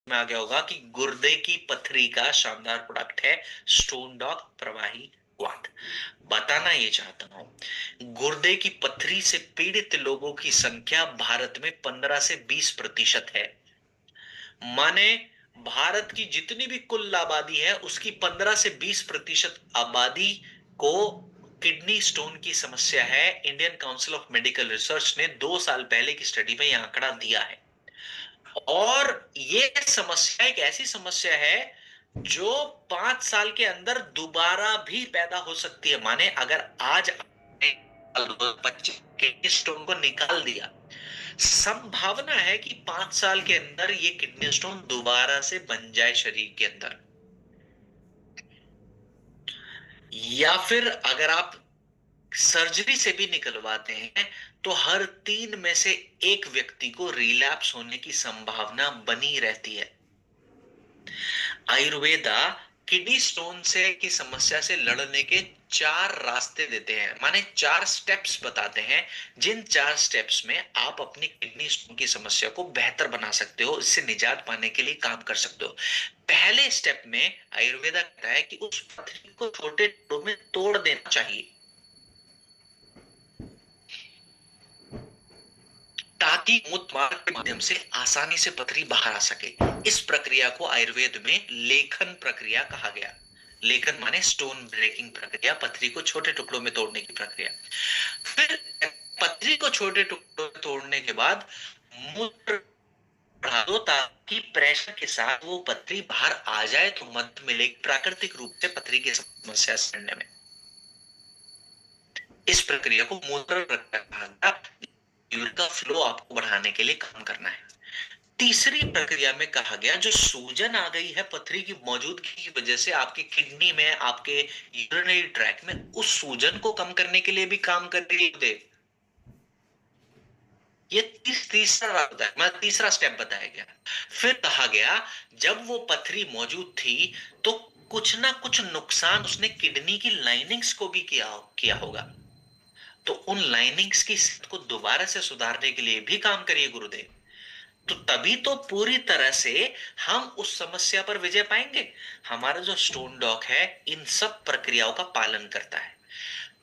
में आ गया होगा कि गुर्दे की पथरी का शानदार प्रोडक्ट है स्टोन डॉग प्रवाही वात। बताना ये चाहता हूं, गुर्दे की पथरी से पीड़ित लोगों की संख्या भारत में 15 से 20% है। माने भारत की जितनी भी कुल आबादी है उसकी 15 से 20% आबादी को किडनी स्टोन की समस्या है। Indian council of medical research ने 2 साल पहले की स्टडी में यह आंकड़ा दिया है। और ये समस्या एक ऐसी समस्या है जो 5 साल के अंदर दोबारा भी पैदा हो सकती है। माने अगर आज 25 किडनी स्टोन को निकाल दिया, संभावना है कि 5 साल के अंदर ये किडनी स्टोन दोबारा से बन जाए शरीर के अंदर। या फिर अगर आप सर्जरी से भी निकलवाते हैं तो हर 3 में से 1 व्यक्ति को रिलैप्स होने की संभावना बनी रहती है। आयुर्वेदा किडनी स्टोन से की समस्या से लड़ने के 4 रास्ते देते हैं, माने 4 स्टेप्स बताते हैं, जिन 4 स्टेप्स में आप अपनी किडनी स्टोन की समस्या को बेहतर बना सकते हो, इससे निजात पाने के लिए काम कर सकते हो। पहले स्टेप में आयुर्वेदा कहता है कि उस पथरी को छोटे टुकड़ों में तोड़ देना चाहिए ताकि मूत्र मार्ग के माध्यम से आसानी से पथरी बाहर आ सके। इस प्रक्रिया को आयुर्वेद में लेखन प्रक्रिया कहा गया। लेखन माने स्टोन ब्रेकिंग प्रक्रिया, पथरी को छोटे टुकड़ों में तोड़ने की प्रक्रिया। फिर पथरी को छोटे टुकड़ों में तोड़ने के बाद मूत्र बढ़ा दो ताकि प्रेशर के साथ वो पथरी बाहर आ जाए तो मदद मिलेगी प्राकृतिक रूप से पथरी की समस्या से लड़ने में। इस प्रक्रिया को मूत्र प्रक्रिया कहा गया। यूरिन का फ्लो आपको बढ़ाने के लिए काम करना है। तीसरी प्रक्रिया में कहा गया जो सूजन आ गई है पथरी की मौजूदगी की वजह से आपकी किडनी में, आपके यूरिनरी ट्रैक में, उस सूजन को कम करने के लिए भी काम कर रही है। ये तीसरा स्टेप बताया गया। फिर कहा गया जब वो पथरी मौजूद थी तो कुछ ना कुछ नुकसान उसने किडनी की लाइनिंग्स को भी किया होगा, तो उन लाइनिंग्स की स्थिति को दोबारा से सुधारने के लिए भी काम करिए गुरुदेव। तो तभी तो पूरी तरह से हम उस समस्या पर विजय पाएंगे। हमारा जो स्टोन डॉग है इन सब प्रक्रियाओं का पालन करता है।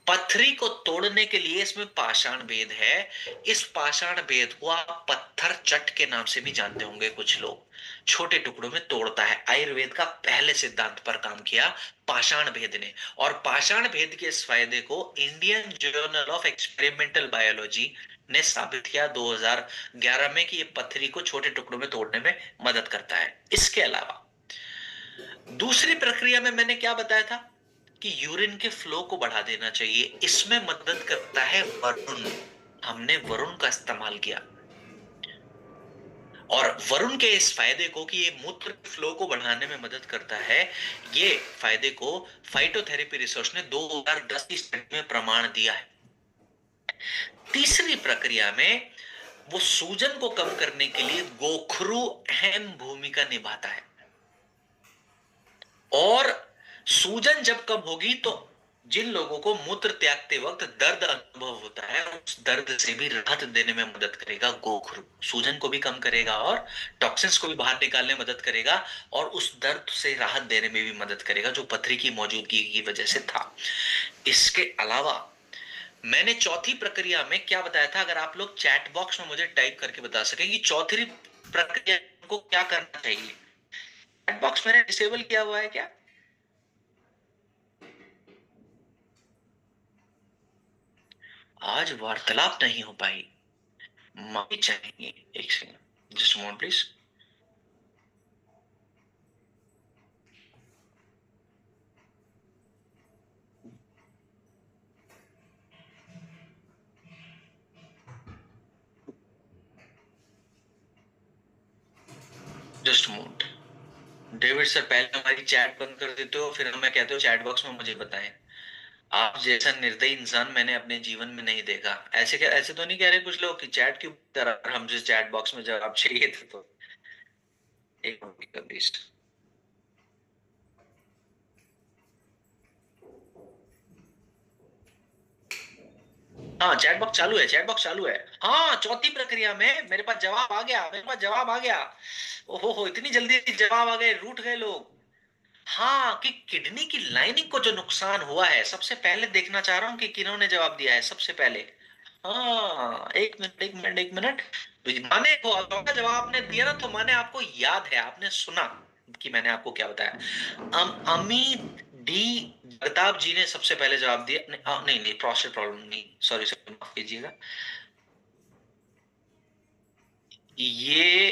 पथरी को तोड़ने के लिए इसमें पाषाण भेद है। इस पाषाण भेद को आप पत्थर चट के नाम से भी जानते होंगे कुछ लोग। छोटे टुकड़ों में तोड़ता है। आयुर्वेद का पहले सिद्धांत पर काम किया पाषाण भेद ने, और पाषाण भेद के इस फायदे को Indian journal of experimental biology ने साबित किया 2011 में कि ये पथरी को छोटे टुकड़ों में तोड़ने में मदद करता है। इसके अलावा दूसरी प्रक्रिया में मैंने क्या बताया था कि यूरिन के फ्लो को बढ़ा देना चाहिए। इसमें मदद करता है वरुण। हमने वरुण का इस्तेमाल किया और वरुण के इस फायदे को कि ये मूत्र फ्लो को बढ़ाने में मदद करता है, ये फायदे को फाइटोथेरेपी रिसर्च ने 2010 की स्टडी में प्रमाण दिया है। तीसरी प्रक्रिया में वो सूजन को कम करने के लिए गोखरू अहम भूमिका निभाता है। और सूजन जब कम होगी तो जिन लोगों को मूत्र त्यागते वक्त दर्द अनुभव होता है उस दर्द से भी राहत देने में मदद करेगा गोखरू। सूजन को भी कम करेगा और टॉक्सिन्स को भी बाहर निकालने में मदद करेगा और उस दर्द से राहत देने में भी मदद करेगा जो पथरी की मौजूदगी की वजह से था। इसके अलावा मैंने चौथी प्रक्रिया में क्या बताया था, अगर आप लोग चैट बॉक्स में मुझे टाइप करके बता सके कि चौथी प्रक्रिया को क्या करना चाहिए। चैट बॉक्स मैंने डिसेबल किया हुआ है क्या? आज वार्तालाप नहीं हो पाई, माफी चाहेंगे। एक second, just moment please. Just moment. David sir, पहले हमारी चैट बंद कर देते हो फिर हमें कहते हो चैट बॉक्स में मुझे बताएं। आप जैसा निर्दयी इंसान मैंने अपने जीवन में नहीं देखा। ऐसे क्या, ऐसे तो नहीं कह रहे कुछ लोग कि चैट की तरह हमसे चैट बॉक्स में जवाब चाहिए थे तो। एक मिनट प्लीज। हाँ, चैट बॉक्स चालू है, चैट बॉक्स चालू है। हाँ, चौथी प्रक्रिया में मेरे पास जवाब आ गया, मेरे पास जवाब आ गया। ओहो हो, इतनी जल्दी जवाब आ गए, रूठ गए लोग। हाँ, कि किडनी की लाइनिंग को जो नुकसान हुआ है, सबसे पहले देखना चाह रहा हूं कि किन्होंने जवाब दिया है सबसे पहले। हाँ, एक मिनट, एक मिनट, एक मिनट। माने को आपका जवाब आपने दिया ना, तो माने आपको याद है, आपने सुना कि मैंने आपको क्या बताया। अमित डी जगताप जी ने सबसे पहले जवाब दिया। नहीं, नहीं, नहीं, प्रोस्टेट प्रॉब्लम नहीं, सॉरी सॉरी, माफ कीजिएगा। ये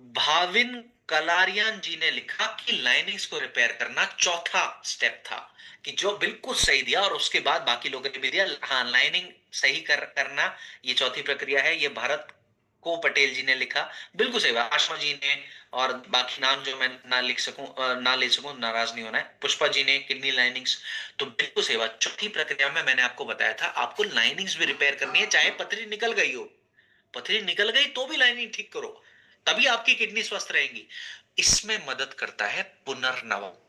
भाविन कलारियान जी ने लिखा कि लाइनिंग्स को रिपेयर करना चौथा स्टेप था, कि जो बिल्कुल सही दिया, और उसके बाद बाकी लोगों ने भी दिया। हाँ, लाइनिंग सही करना ये चौथी प्रक्रिया है, ये भारत को पटेल जी ने लिखा। बिल्कुल सही बात, आशमा जी ने। और बाकी नाम जो मैं ना लिख सकूं, ना ले सकूं, नाराज नहीं होना है। पुष्पा जी ने किडनी लाइनिंग्स। तो बिल्कुल सही बात, चौथी प्रक्रिया में मैंने आपको बताया था, आपको लाइनिंग्स भी रिपेयर करनी है, चाहे पथरी निकल गई हो। पथरी निकल गई तो भी लाइनिंग ठीक करो, तभी आपकी किडनी स्वस्थ रहेंगी। इसमें मदद करता है पुनर्नवन।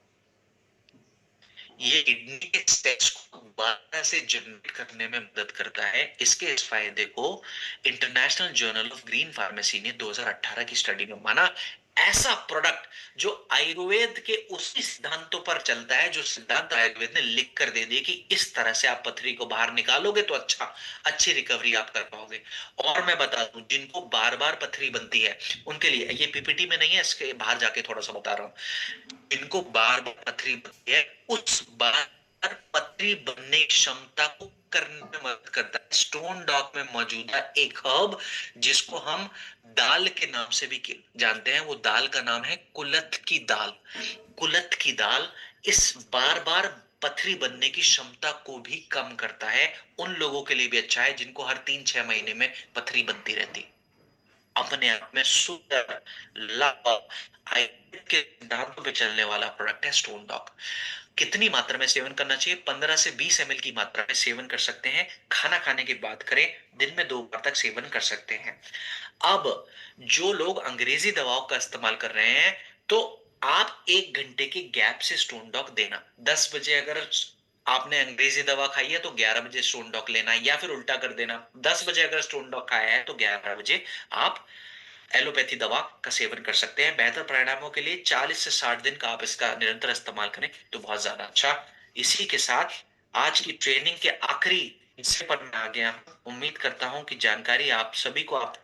ये किडनी के सेल्स को दोबारा से जनरेट करने में मदद करता है। इसके इस फायदे को international journal of green pharmacy ने 2018 की स्टडी में माना। ऐसा प्रोडक्ट जो आयुर्वेद के उसी सिद्धांतों पर चलता है, जो सिद्धांत आयुर्वेद ने लिख कर दे दिए कि इस तरह से आप पथरी को बाहर निकालोगे तो अच्छी रिकवरी आप कर पाओगे। और मैं बता दूं, जिनको बार बार पथरी बनती है, उनके लिए ये पीपीटी में नहीं है, इसके बाहर जाके थोड़ा सा बता रहा हूं। इनको बार बार पथरी बनती है, उस बार पथरी बनने की क्षमता को करने में मदद करता है स्टोन डॉग में मौजूदा एक हर्ब, जिसको हम दाल के नाम से भी जानते हैं। वो दाल का नाम है कुलथ की दाल। कुलथ की दाल इस बार बार पथरी बनने की क्षमता को भी कम करता है। उन लोगों के लिए भी अच्छा है जिनको हर 3-6 महीने में पथरी बनती रहती। अपने आप में सुंदर, लाभ, आयुर्वेद के सिद्धांतों पे चलने वाला प्रोडक्ट है स्टोन डॉग। कितनी मात्रा में सेवन करना चाहिए? 15 से 20 ml की मात्रा में सेवन कर सकते हैं। खाना खाने की बात करें, दिन में 2 बार तक सेवन कर सकते हैं। अब जो लोग अंग्रेजी दवाओं का इस्तेमाल कर रहे हैं, तो आप 1 घंटे के गैप से स्टोन डॉग देना। 10 बजे अगर आपने अंग्रेजी दवा खाई है तो 11 बजे स्टोन डॉग लेना, या फिर उल्टा कर देना। 10 बजे अगर स्टोन डॉग खाया है तो 11 बजे आप एलोपैथी दवा का सेवन कर सकते हैं। बेहतर परिणामों के लिए 40 से 60 दिन का आप इसका निरंतर इस्तेमाल करें तो बहुत ज्यादा अच्छा। इसी के साथ आज की ट्रेनिंग के आखिरी हिस्से पर मैं आ गया हूं। उम्मीद करता हूं कि जानकारी आप सभी को आपके